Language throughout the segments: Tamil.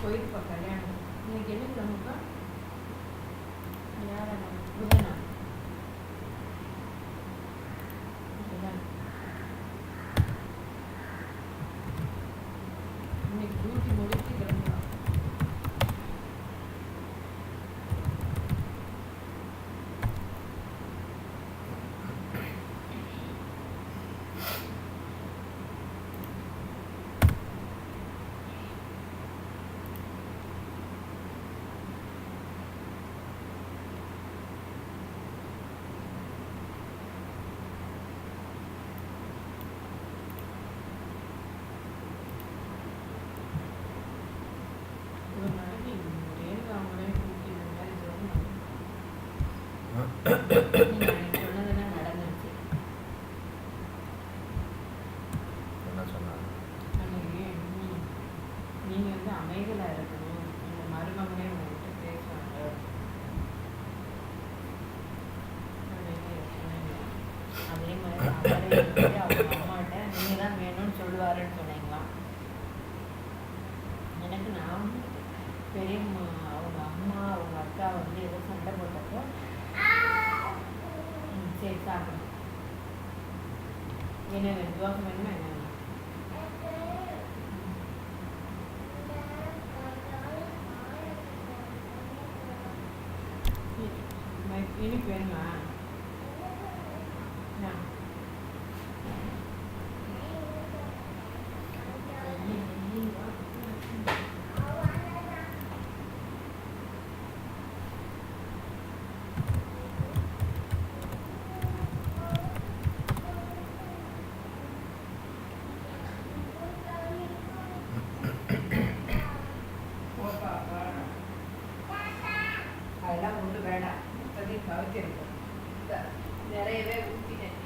போயிருப்பா கல்யாணம். இன்னைக்கு என்ன கிழமைப்பா? புதனா? இன்னைக்கு டியூட்டி முடிச்சு கிளம்பலாம். ஒரு நாளைக்கு ரேணுகா அவங்களே கூட்டி இந்த மாதிரி சொல்லணும். நீங்க சொன்னதெல்லாம் நடந்துருச்சு. என்ன சொன்னாங்க? அன்னைக்கு நீங்க வந்து அமைதியா இருக்கணும். இந்த மருமகனே உங்ககிட்ட பேசுவாங்க அப்படின்னு சொன்னீங்க. அதே மாதிரி அவரே வந்து அவங்க அம்மாட்ட நீங்க தான் வேணும்னு சொல்லுவாருன்னு சொன்னீங்களாம். எனக்கு நான் பெரியம்மா அவங்க அம்மா அவங்க அக்கா வந்து ஏதோ சண்டை போட்டப்போ சரி சாப்பிடும். என்ன வேணும்? தோசை வேணுமா என்ன வேணும்? இனிப்பு வேணுமா? அதெல்லாம் ஒன்று வேண்டாம். இப்போதைக்கு கவச்சிருக்கோம். நிறையவே ஊற்றிட்டேன்.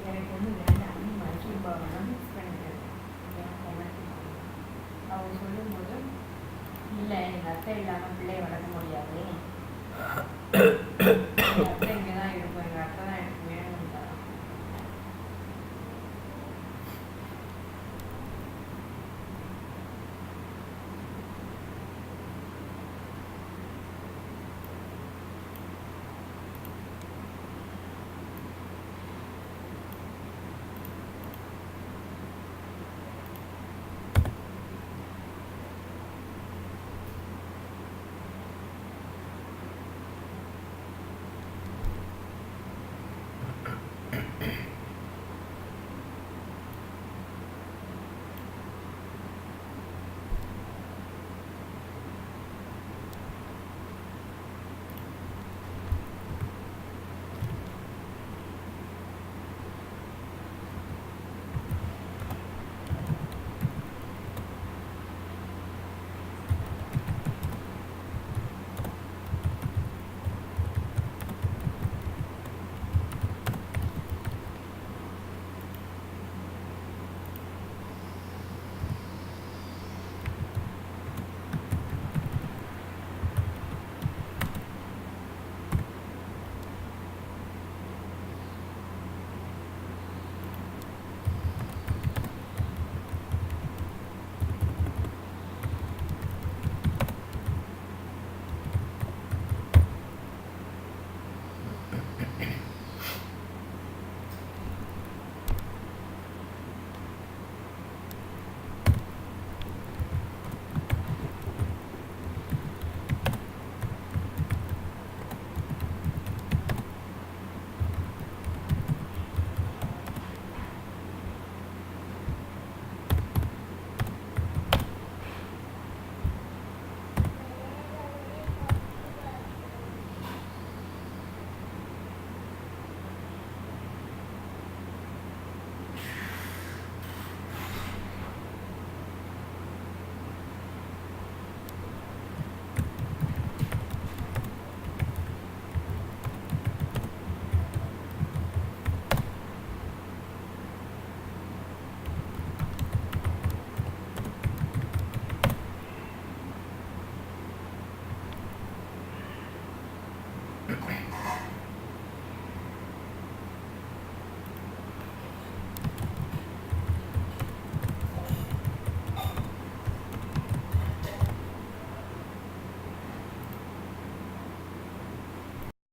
எனக்கு ஒன்றும் வேண்டாம். மருத்துவ மிஸ் பண்ணிட்டேன். அவங்க சொல்லும்போது இல்லை எங்கள் அத்தை இல்லாமல் பிள்ளைய